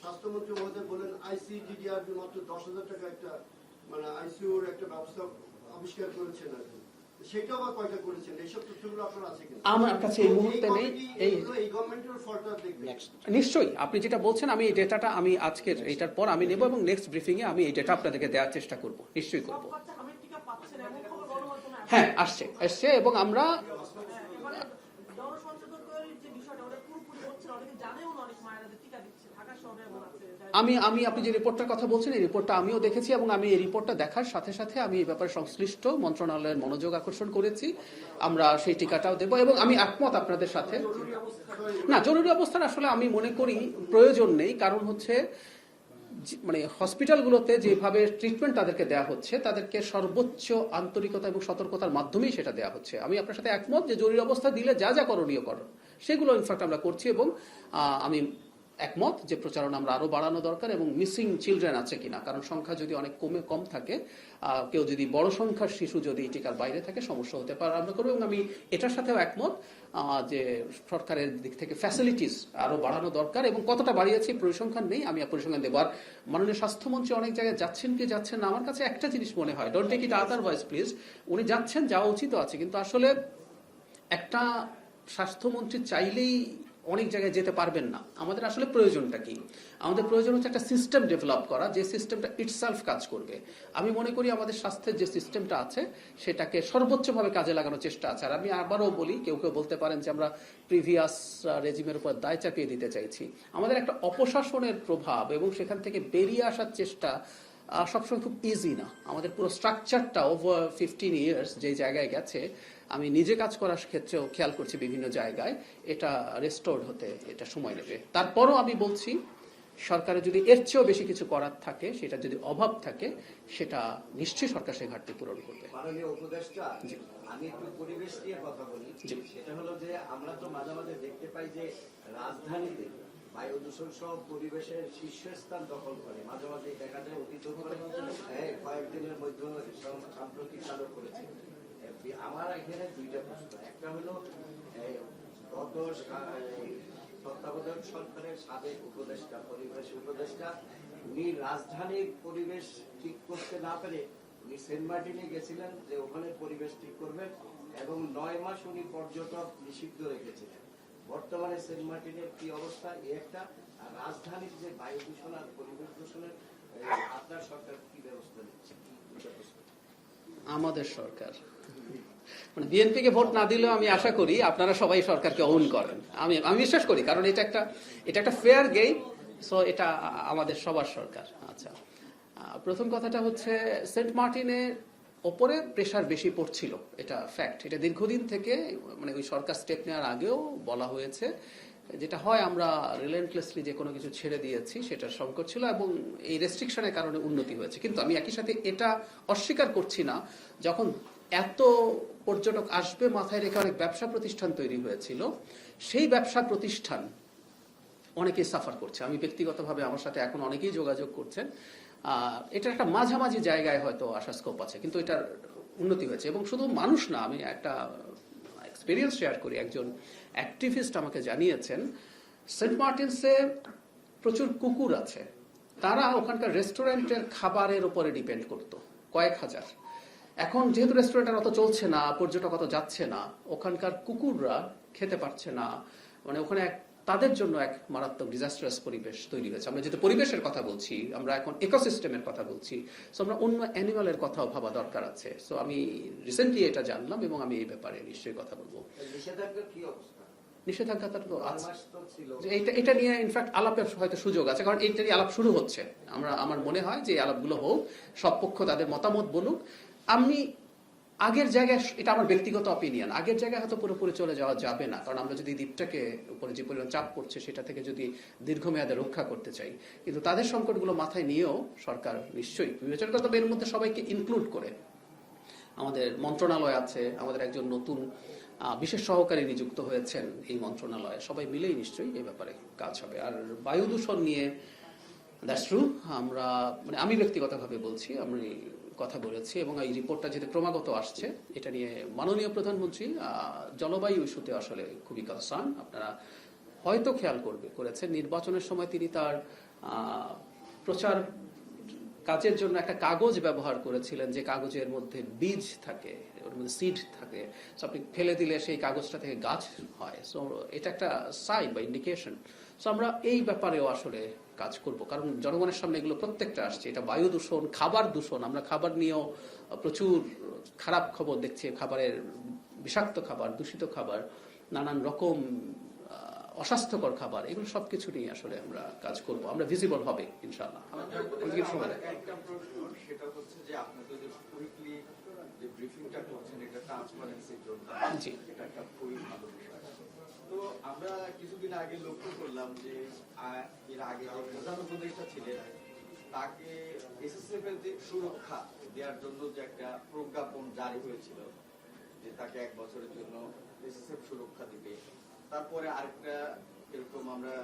স্বাস্থ্যমন্ত্রী মহোদয় বলেন আইসিডিডিআর মাত্র 10,000 টাকা একটা মানে আইসিইউর একটা ব্যবস্থা আবিষ্কার করেছেন আর কি। সেটা আবার কয়টা করেছেন, এইসব তথ্যগুলো আপনার আছে কিনা? আমার কাছে এই মুহূর্তে নেই। এই গভর্নমেন্টের ফলটা দেখবেন নিশ্চয়ই আপনি যেটা বলছেন, আমি এই ডেটাটা আমি আজকের এইটার পর আমি নেব, এবং নেক্সট ব্রিফিং এ আমি এই ডেটা আপনাদেরকে দেওয়ার চেষ্টা করব, নিশ্চয়ই করব। সব বাচ্চা হামের টিকা পাচ্ছেন এমন খবর গণমাধ্যমে হ্যাঁ, আসছে এবং আমরা এবারে জনসচেতনতার যে বিষয়টা ওটা পুরোপুরি হচ্ছে না, অনেকে জানেও না, অনেক মায়েরা যে টিকা দিচ্ছে, ঢাকা শহরে এমন আছে। আমি আপনি যে রিপোর্টটার কথা বলছেন, এই রিপোর্টটা আমিও দেখেছি, এবং আমি এই রিপোর্টটা দেখার সাথে সাথে আমি এই ব্যাপারে সংশ্লিষ্ট মন্ত্রণালয়ের মনোযোগ আকর্ষণ করেছি। আমরা সেই টিকাটাও দেব, এবং আমি একমত আপনাদের সাথে। না, জরুরি অবস্থার আসলে আমি মনে করি প্রয়োজন নেই, কারণ হচ্ছে মানে হসপিটালগুলোতে যেভাবে ট্রিটমেন্ট তাদেরকে দেওয়া হচ্ছে, তাদেরকে সর্বোচ্চ আন্তরিকতা এবং সতর্কতার মাধ্যমেই সেটা দেওয়া হচ্ছে। আমি আপনার সাথে একমত যে জরুরি অবস্থা দিলে যা যা করণীয় সেগুলো ইনফ্যাক্ট আমরা করছি, এবং আমি একমত যে প্রচারণা আমরা আরো বাড়ানো দরকার এবং মিসিং চিলড্রেন আছে কিনা, কারণ সংখ্যা যদি অনেক কম থাকে, কেউ যদি বড় সংখ্যার শিশু যদি টিকার বাইরে থাকে সমস্যা হতে পারে আমরা করবো। এবং আমি এটার সাথেও একমত যে সরকারের দিক থেকে ফ্যাসিলিটিস আরো বাড়ানো দরকার, এবং কতটা বাড়িয়েছি পরিসংখ্যান নেই, আমি পরিসংখ্যান দেবো। আর মাননীয় স্বাস্থ্যমন্ত্রী অনেক জায়গায় যাচ্ছেন কি যাচ্ছেন না, আমার কাছে একটা জিনিস মনে হয়, don't take it otherwise please, উনি যাচ্ছেন, যাওয়া উচিত আছে, কিন্তু আসলে একটা স্বাস্থ্যমন্ত্রী চাইলেই অনেক জায়গায় যেতে পারবেন না। আমাদের আসলে প্রয়োজনটা কি? আমাদের প্রয়োজন হচ্ছে একটা সিস্টেম ডেভেলপ করা, যে সিস্টেমটা ইটসেলফ কাজ করবে। আমি মনে করি আমাদের স্বাস্থ্যের যে সিস্টেমটা আছে সেটাকে সর্বোচ্চভাবে কাজে লাগানোর চেষ্টা আছে। আর আমি আবারও বলি, কেউ কেউ বলতে পারেন যে আমরা প্রিভিয়াস রেজিমের উপর দায় চাপিয়ে দিতে চাইছি। আমাদের একটা অপশাসনের প্রভাব এবং সেখান থেকে বেরিয়ে আসার চেষ্টা সবসময় খুব ইজি না। আমাদের পুরো স্ট্রাকচারটা ওভার 15 ইয়ার্স যে জায়গায় গেছে, আমি নিজে কাজ করার ক্ষেত্রেও খেয়াল করছি বিভিন্ন জায়গায় এটা রেস্টোর্ড হতে এটা সময় নেবে। তারপরও আমি বলছি সরকারের যদি এর চেয়েও বেশি কিছু করার থাকে, সেটা যদি অভাব থাকে, সেটা নিশ্চয়ই সরকার সেই ঘাটতি পূরণ করবে। মাননীয় উপদেষ্টা, আমি একটু পরিবেশ নিয়ে কথা বলি। সেটা হলো যে আমরা তো মাঝে মাঝে দেখতে পাই যে রাজধানীতে বায়ু দূষণ সহ পরিবেশের শীর্ষস্থান দখল করে, মাঝে মাঝে দেখা যায় অতীত করে কয়েকদিনের মধ্যে সাম্প্রতিক চালু করেছে। আমার এখানে দুইটা প্রশ্ন। একটা হলো গত তত্ত্বাবধায়ক সরকারের সাবেক উপদেষ্টা, পরিবেশ উপদেষ্টা, উনি রাজধানীর পরিবেশ ঠিক করতে না পেরে উনি সেন্ট মার্টিনে গেছিলেন যে ওখানে পরিবেশ ঠিক করবেন, এবং 9 মাস উনি পর্যটক নিষিদ্ধ রেখেছিলেন। বর্তমানে সেন্ট মার্টিনের কি অবস্থা, এই একটা। আর রাজধানীর যে বায়ু দূষণ আর পরিবেশ দূষণের আপনার সরকার কি ব্যবস্থা নিচ্ছে? আমাদের সরকার মানে বিএনপি কে ভোট না দিলেও আমি আশা করি আপনারা সবাই সরকারকে ওন করেন, আমি বিশ্বাস করি, কারণ এটা একটা ফেয়ার গেম। সো এটা আমাদের সবার সরকার। আচ্ছা, প্রথম কথাটা হচ্ছে সেন্ট মার্টিনের ওপরে প্রেসার বেশি পড়ছিল, এটা ফ্যাক্ট। এটা দীর্ঘদিন থেকে, মানে ওই সরকার স্টেপ নেওয়ার আগেও বলা হয়েছে। যেটা হয়, আমরা রিলেন্টলেসলি যে কোনো কিছু ছেড়ে দিয়েছি, সেটা সংকট ছিল এবং এই রেস্ট্রিকশনের কারণে উন্নতি হয়েছে। কিন্তু আমি একই সাথে এটা অস্বীকার করছি না, যখন এত পর্যটক আসবে মাথায় রেখে অনেক ব্যবসা প্রতিষ্ঠান তৈরি হয়েছিল, সেই ব্যবসা প্রতিষ্ঠান অনেকেই সাফার করছে। আমি ব্যক্তিগতভাবে আমার সাথে এখন অনেকেই যোগাযোগ করছেন। এটা একটা মাঝামাঝি জায়গায় হয়তো আসার স্কোপ আছে, কিন্তু এটার উন্নতি হয়েছে। এবং শুধু মানুষ না, আমি একটা এক্সপিরিয়েন্স শেয়ার করি। একজন অ্যাক্টিভিস্ট আমাকে জানিয়েছেন সেন্ট মার্টিনসে প্রচুর কুকুর আছে, তারা ওখানকার রেস্টুরেন্টের খাবারের উপরে ডিপেন্ড করতো, কয়েক হাজার। এখন যেহেতু রেস্টুরেন্ট অত চলছে না, পর্যটক অত যাচ্ছে না, ওখানকার কুকুররা খেতে পারছে না, মানে ওখানে তাদের জন্য এক মারাত্মক ডিজাস্টারাস পরিবেশ তৈরি হয়েছে। আমরা যেহেতু পরিবেশের কথা বলছি, আমরা এখন ইকোসিস্টেমের কথা বলছি, সো আমরা অন্য অ্যানিমালের কথাও ভাবা দরকার আছে। সো আমি রিসেন্টলি এটা জানলাম এবং আমি এই ব্যাপারে নিশ্চয়ই কথা বলবো। নিষেধাজ্ঞার কি অবস্থা? নিষেধাজ্ঞাটা তো আছে, ছিল। এটা নিয়ে ইনফ্যাক্ট আলাপের হয়তো সুযোগ আছে, কারণ এটা নিয়ে আলাপ শুরু হচ্ছে। আমার মনে হয় যে আলাপগুলো হোক, সব পক্ষ তাদের মতামত বলুক। আমি আগের জায়গায়, এটা আমার ব্যক্তিগত অপিনিয়ন, আগের জায়গায় হয়তো পুরোপুরি চলে যাওয়া যাবে না, কারণ আমরা যদি দ্বীপটাকে উপরে যে পরিমাণ চাপ পড়ছে সেটা থেকে যদি দীর্ঘমেয়াদে রক্ষা করতে চাই, কিন্তু তাদের সংকটগুলো মাথায় নিয়েও সরকার নিশ্চয়ই বিবেচনা করতে হবে, এর মধ্যে সবাইকে ইনক্লুড করে। আমাদের মন্ত্রণালয় আছে, আমাদের একজন নতুন বিশেষ সহকারী নিযুক্ত হয়েছেন এই মন্ত্রণালয়ে, সবাই মিলেই নিশ্চয়ই এই ব্যাপারে কাজ হবে। আর বায়ু দূষণ নিয়ে দ্যাটস ট্রু, আমি ব্যক্তিগতভাবে বলছি, আমি কথা বলেছি এবং এই রিপোর্টটা যেটা ক্রমাগত আসছে, এটা নিয়ে মাননীয় প্রধানমন্ত্রী জলবায়ু ইস্যুতে আসলে খুবই কনসার্ন। আপনারা হয়তো খেয়াল করেছেন নির্বাচনের সময় তিনি তার প্রচার কাজের জন্য একটা কাগজ ব্যবহার করেছিলেন, যে কাগজের মধ্যে বীজ থাকে, ওর মধ্যে সিড থাকে। সো আপনি ফেলে দিলে সেই কাগজটা থেকে গাছ হয়। সো এটা একটা সাইন বা ইন্ডিকেশন। সো আমরা এই ব্যাপারেও আসলে কাজ করব, কারণ জনগণের সামনে এগুলো প্রত্যেকটা আসছে। এটা বায়ু দূষণ, খাবার দূষণ, আমরা খাবার নিয়েও প্রচুর খারাপ খবর দেখছি, খাবারের বিষাক্ত খাবার, দূষিত খাবার, নানান রকম অস্বাস্থ্যকর খাবার, এগুলো সবকিছু নিয়ে আসলে আমরা কাজ করব। আমরা ভিজিবল হবে ইনশাআল্লাহ। একটা প্রশ্ন, সেটা হচ্ছে যে আপনাদের যে উইকলি যে ব্রিফিংটা করছেন, এটা ট্রান্সপারেন্সির জন্য, এটা একটা খুবই ভালো বিষয়। তো আমরা কিছুদিন আগে লক্ষ্য করলাম যে এর আগে যে প্রধান উপদেষ্টা ছিলেন, তাকে এসএসএফ এর যে সুরক্ষা দেওয়ার জন্য যে একটা প্রজ্ঞাপন জারি হয়েছিল, যে তাকে 1 বছরের জন্য এসএসএফ সুরক্ষা দিবে। তারপরে আরেকটা এরকম আমরা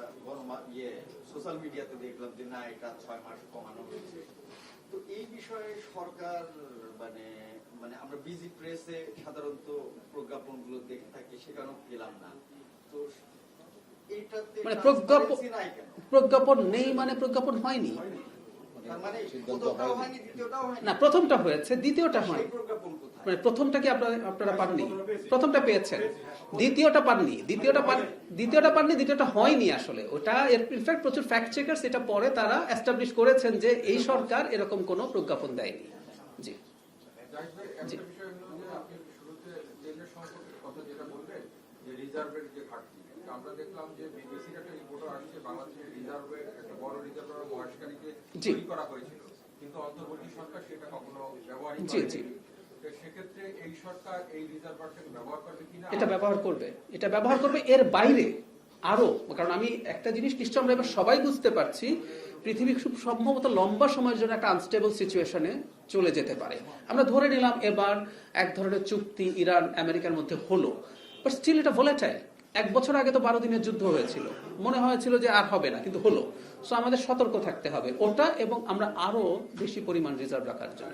সোশ্যাল মিডিয়াতে দেখলাম যে না এটা 6 মাস কমানো হয়েছে। তো এই বিষয়ে সরকার মানে মানে আমরা বিজি প্রেসে সাধারণত প্রজ্ঞাপনগুলো দেখে থাকি, সেখানেও পেলাম না। তো এইটাতে মানে transparency নাই কেন? প্রজ্ঞাপন নেই মানে প্রজ্ঞাপন হয়নি তার মানে প্রথমটাও হয়নি, দ্বিতীয়টাও হয়নি। না, প্রথমটা হয়েছে, দ্বিতীয়টা সেই হয়নি। প্রজ্ঞাপন কোথায়? মানে প্রথমটা কি আপনারা পাননি? প্রথমটা পেয়েছেন, দ্বিতীয়টা পাননি, দ্বিতীয়টা হয়নি আসলে। ওটা ইনফ্যাক্ট প্রচুর ফ্যাক্ট চেকার্স এটা পরে তারা এস্টাবলিশ করেছেন যে এই সরকার এরকম কোনো প্রজ্ঞাপন দেয়নি। জি জি আমরা দেখলাম যে বিবিসির একটা রিপোর্টও আসছে, বাংলাদেশের রিজার্ভের একটা বড় রিজার্ভ মহেশখালীতে তৈরি করা হয়েছিল, কিন্তু অন্তর্বর্তী সরকার সেটা কখনো ব্যবহারই করেনি। সেক্ষেত্রে এই সরকার এই রিজার্ভারটাকে ব্যবহার করবে কিনা? এটা ব্যবহার করবে এর বাইরে আরো। কারণ আমি একটা জিনিস নিশ্চয় আমরা এবার সবাই বুঝতে পারছি, পৃথিবী খুব সম্ভবত লম্বা সময়ের জন্য একটা আনস্টেবল সিচুয়েশনে চলে যেতে পারে। আমরা ধরে নিলাম এবার এক ধরনের চুক্তি ইরান আমেরিকার মধ্যে হলো, বাট স্টিল এটা ভোলাটাইল। 1 বছর আগে তো 12 দিনের যুদ্ধ হয়েছিল, মনে হয়েছিল যে আর হবে না, কিন্তু হলো। সো আমাদের সতর্ক থাকতে হবে ওটা, এবং আমরা আরো বেশি পরিমাণ রিজার্ভ রাখার জন্য।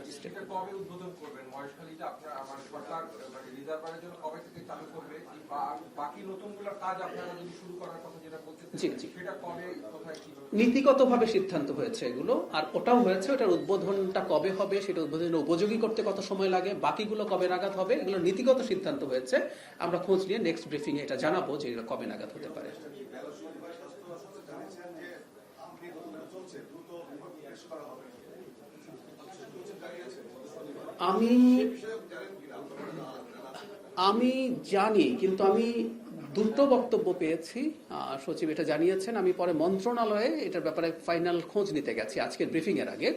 কবে উদ্বোধন করবেন মহেশখালীটা? আপনার আমার সরকার মানে রিজার্ভারের জন্য কবে থেকে চালু করবে, বা বাকি নতুনগুলোর কাজ আপনারা যদি শুরু করার কথা যেটা বলতেছেন সেটা কবে, কোথায়, কি নীতিগতভাবে সিদ্ধান্ত হয়েছে এগুলো, আর ওটাও হয়েছে। ওটার উদ্বোধনটা কবে হবে, সেটা উদ্বোধনের উপযোগী করতে কত সময় লাগে, বাকিগুলো কবে নাগাদ হবে, এগুলো নীতিগত সিদ্ধান্ত হয়েছে। আমরা খোঁজ নিয়ে নেক্সট ব্রিফিং এ এটা জানাবো যে এটা কবে নাগাদ হতে পারে। আমি জানি, কিন্তু আমি দুটো বক্তব্য পেয়েছি। সচিব এটা জানিয়েছেন, আমি পরে মন্ত্রণালয়ে এটার ব্যাপারে ফাইনাল খোঁজ নিতে গেছি আজকের ব্রিফিং এর আগে,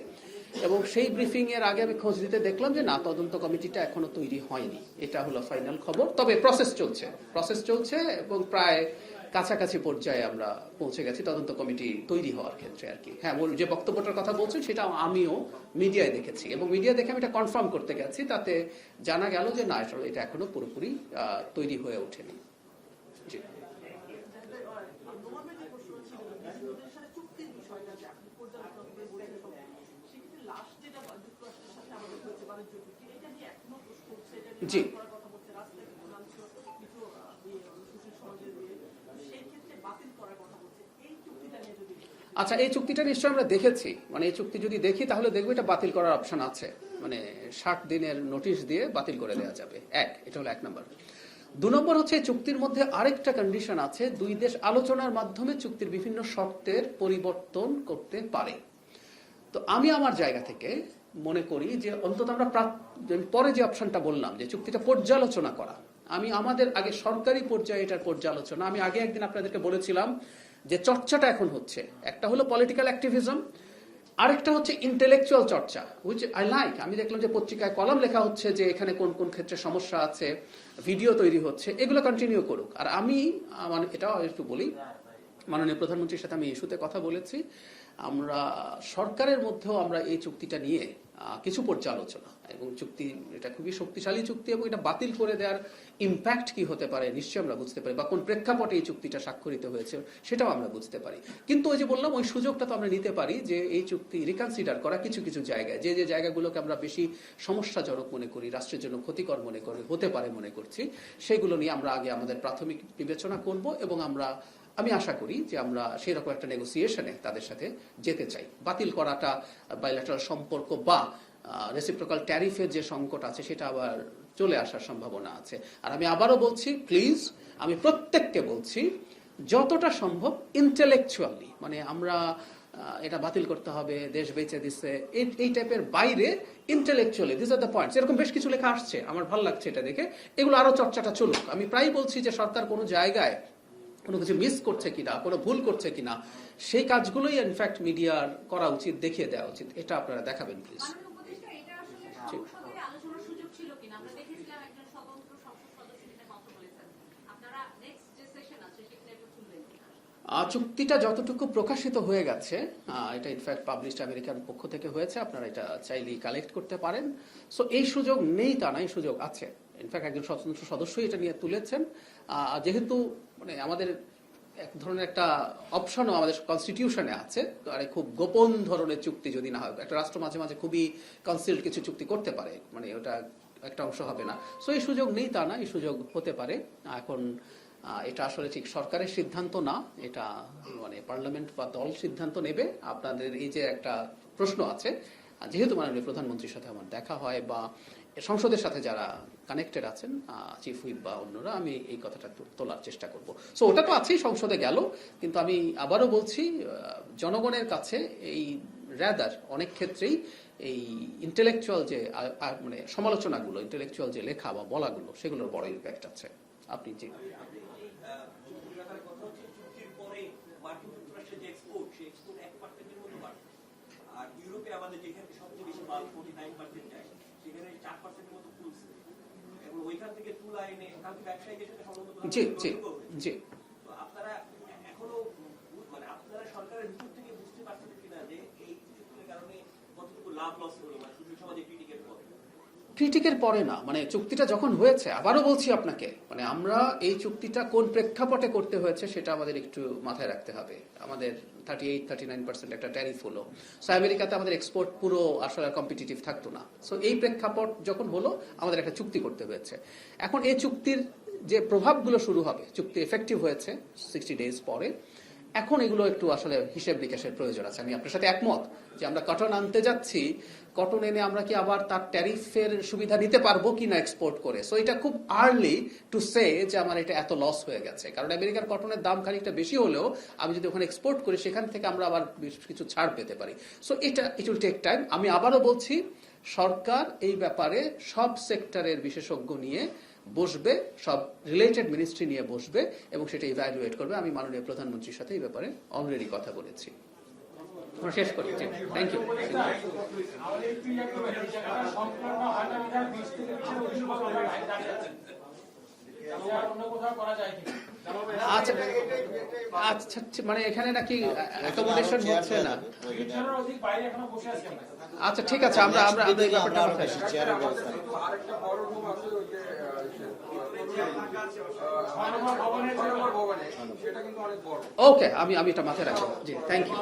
এবং সেই ব্রিফিং এর আগে আমি খোঁজ নিতে দেখলাম যে না, তদন্ত কমিটিটা এখনো তৈরি হয়নি। এটা হলো ফাইনাল খবর। তবে প্রসেস চলছে এবং প্রায় কাছাকাছি পর্যায়ে আমরা পৌঁছে গেছি তদন্ত কমিটি তৈরি হওয়ার ক্ষেত্রে আর কি। হ্যাঁ, ওর যে বক্তব্যটার কথা বলছেন সেটা আমিও মিডিয়ায় দেখেছি, এবং মিডিয়া দেখে আমি এটা কনফার্ম করতে গেছি। তাতে জানা গেল যে না, এটা এখনো পুরোপুরি তৈরি হয়ে ওঠেনি। জি। জি, আচ্ছা, এই চুক্তিটা নিশ্চয়ই আমরা দেখেছি। মানে এই চুক্তি যদি দেখি তাহলে দেখবো এটা বাতিল করার অপশন আছে, মানে 60 দিনের নোটিশ দিয়ে বাতিল করে দেওয়া যাবে। এটা হলো 1 নম্বর। 2 নম্বর হচ্ছে এই চুক্তির মধ্যে আরেকটা কন্ডিশন আছে, 2 দেশ আলোচনার মাধ্যমে চুক্তির বিভিন্ন শর্তের পরিবর্তন করতে পারে। তো আমি আমার জায়গা থেকে মনে করি যে অন্তত আমরা পরে যে অপশনটা বললাম যে চুক্তিটা পর্যালোচনা করা, আমি আমাদের আগে সরকারি পর্যায়ে এটার পর্যালোচনা, আমি আগে একদিন আপনাদেরকে বলেছিলাম যে চর্চাটা এখন হচ্ছে, একটা হলো পলিটিক্যাল অ্যাক্টিভিজম, আরেকটা হচ্ছে ইন্টেলেকচুয়াল চর্চা, হুইচ আই লাইক। আমি দেখলাম যে পত্রিকায় কলাম লেখা হচ্ছে যে এখানে কোন কোন ক্ষেত্রে সমস্যা আছে, ভিডিও তৈরি হচ্ছে, এগুলো কন্টিনিউ করুক। আর আমি এটাও একটু বলি, মাননীয় প্রধানমন্ত্রীর সাথে আমি ইস্যুতে কথা বলেছি, আমরা সরকারের মধ্যেও আমরা এই চুক্তিটা নিয়ে কিছু পর্যালোচনা, এবং চুক্তি এটা খুবই শক্তিশালী চুক্তি, এবং এটা বাতিল করে দেওয়ার ইম্প্যাক্ট কি হতে পারে নিশ্চয়ই আমরা বুঝতে পারি, বা কোন প্রেক্ষাপটে এই চুক্তিটা স্বাক্ষরিত হয়েছে সেটাও আমরা বুঝতে পারি। কিন্তু ওই যে বললাম, ওই সুযোগটা তো আমরা নিতে পারি যে এই চুক্তি রিকনসিডার করা কিছু কিছু জায়গায়, যে যে জায়গাগুলোকে আমরা বেশি সমস্যাজনক মনে করি, রাষ্ট্রের জন্য ক্ষতিকর মনে করি, হতে পারে মনে করছি, সেগুলো নিয়ে আমরা আগে আমাদের প্রাথমিক বিবেচনা করব, এবং আমি আশা করি যে আমরা সেই রকম একটা নেগোসিয়েশনে তাদের সাথে যেতে চাই। বাতিল করাটা বাইলেটারাল সম্পর্ক বা রেসিপ্রোকাল ট্যারিফের যে সংকট আছে সেটা আবার চলে আসার সম্ভাবনা আছে। আর আমি আবারও বলছি, প্লিজ, আমি প্রত্যেককে বলছি, যতটা সম্ভব ইন্টেলেকচুয়ালি, মানে আমরা এটা বাতিল করতে হবে, দেশ বেঁচে দিচ্ছে, এই টাইপের বাইরে intellectually this are the points, এরকম বেশ কিছু লেখা আসছে, আমার ভালো লাগছে এটা দেখে, এগুলো আরো চর্চাটা চলুক। আমি প্রায় বলছি যে সরকার কোনো জায়গায় কোনো কিছু মিস করছে কিনা, কোনো ভুল করছে কিনা, সেই কাজগুলোই ইনফ্যাক্ট মিডিয়ার করা উচিত, দেখিয়ে দেওয়া উচিত। এটা আপনারা দেখাবেন প্লিজ। চুক্তিটা যতটুকু প্রকাশিত হয়ে গেছে, এটা ইনফ্যাক্ট পাবলিশড আমেরিকান পক্ষ থেকে হয়েছে, আপনারা এটা চাইলেই কালেক্ট করতে পারেন। সো এই সুযোগ নেই তা না, এই সুযোগ আছে। ইনফ্যাক্ট একজন স্বতন্ত্র সদস্যই এটা নিয়ে তুলেছেন। যেহেতু মানে আমাদের এক ধরনের একটা অপশনও আমাদের কনস্টিটিউশনে আছে, মানে খুব গোপন ধরনের চুক্তি যদি না হয়, একটা রাষ্ট্র মাঝে মাঝে খুবই কনসিল্ড কিছু চুক্তি করতে পারে, মানে ওটা একটা অংশ হবে না। সো এই সুযোগ নেই তা না, এই সুযোগ হতে পারে। এখন এটা আসলে ঠিক সরকারের সিদ্ধান্ত না, এটা মানে পার্লামেন্ট বা দল সিদ্ধান্ত নেবে। আপনাদের এই যে একটা প্রশ্ন আছে, যেহেতু মাননীয় প্রধানমন্ত্রীর সাথে আমার দেখা হয় বা সংসদের সাথে যারা কানেক্টেড আছেন, চিফ হুইপ বা অন্যরা, আমি এই কথাটা তোলার চেষ্টা করব। সো ওটা তো আছেই, সংসদে গেল, কিন্তু আমি আবারও বলছি জনগণের কাছে এই রাদার অনেক ক্ষেত্রেই এই ইন্টেলেকচুয়াল যে মানে সমালোচনাগুলো, ইন্টেলেকচুয়াল যে লেখা বা বলাগুলো, সেগুলোর বড় ইম্প্যাক্ট আছে। আপনি যে আর ইউরোপে আমাদের যেখানে সবচেয়ে বেশি মাল 49% যায়, সেখানে 4% মতো তুলছে, এবং ওইখান থেকে তুলা এনে কারণ ব্যবসায়ীদের সাথে সম্বন্ধ জি জি জি। তো আপনারা এখনো মানে আপনারা সরকারের ভিতর থেকে বুঝতে পারছেন কিনা যে এই চুক্তির কারণে কতটুকু লাভ লস হলো, মানে সুশীল সমাজে ক্রিটিকের পরে না, মানে চুক্তিটা যখন হয়েছে, আবারও বলছি আপনাকে, মানে আমরা এই চুক্তিটা কোন প্রেক্ষাপটে করতে হয়েছে সেটা আমাদের একটু মাথায় রাখতে হবে। আমাদের 38-39% একটা ট্যারিফ হলো। সো আমেরিকাতে আমাদের এক্সপোর্ট পুরো আসলে কম্পিটিটিভ থাকতো না। সো এই প্রেক্ষাপট যখন হলো, আমাদের একটা চুক্তি করতে হয়েছে। এখন এই চুক্তির যে প্রভাবগুলো শুরু হবে, চুক্তি এফেক্টিভ হয়েছে 60 ডেজ পরে, এখন এগুলো একটু আসলে হিসেব নিকেশের প্রয়োজন আছে। আমি আপনার সাথে একমত যে আমরা কটন আনতে যাচ্ছি, কটন এনে আমরা কি আবার তার ট্যারিফের সুবিধা নিতে পারবো কিনা এক্সপোর্ট করে। সো এটা খুব আর্লি টু সে যে আমার এটা এত লস হয়ে গেছে, কারণ আমেরিকার কটনের দাম খানিকটা বেশি হলেও আমি যদি ওখানে এক্সপোর্ট করি, সেখান থেকে আমরা আবার কিছু ছাড় পেতে পারি। সো এটা ইট উইল টেক টাইম। আমি আবারও বলছি, সরকার এই ব্যাপারে সব সেক্টরের বিশেষজ্ঞ নিয়ে বসবে, সব রিলেটেড মিনিস্ট্রি নিয়ে বসবে এবং সেটা ইভ্যালুয়েট করবে। আমি মাননীয় প্রধানমন্ত্রীর সাথে এই ব্যাপারে অলরেডি কথা বলেছি। শেষ করি, থ্যাংক ইউ। আচ্ছা আচ্ছা, মানে এখানে নাকি অ্যাকোমোডেশন হচ্ছে না। আচ্ছা ঠিক আছে, আমরা আমরা এই ব্যাপারটা আরেকটা বড় রুম আছে ওই যে সেটা কিন্তু অনেক বড়। ওকে, আমি এটা মাথায় রাখবো। জি, থ্যাংক ইউ।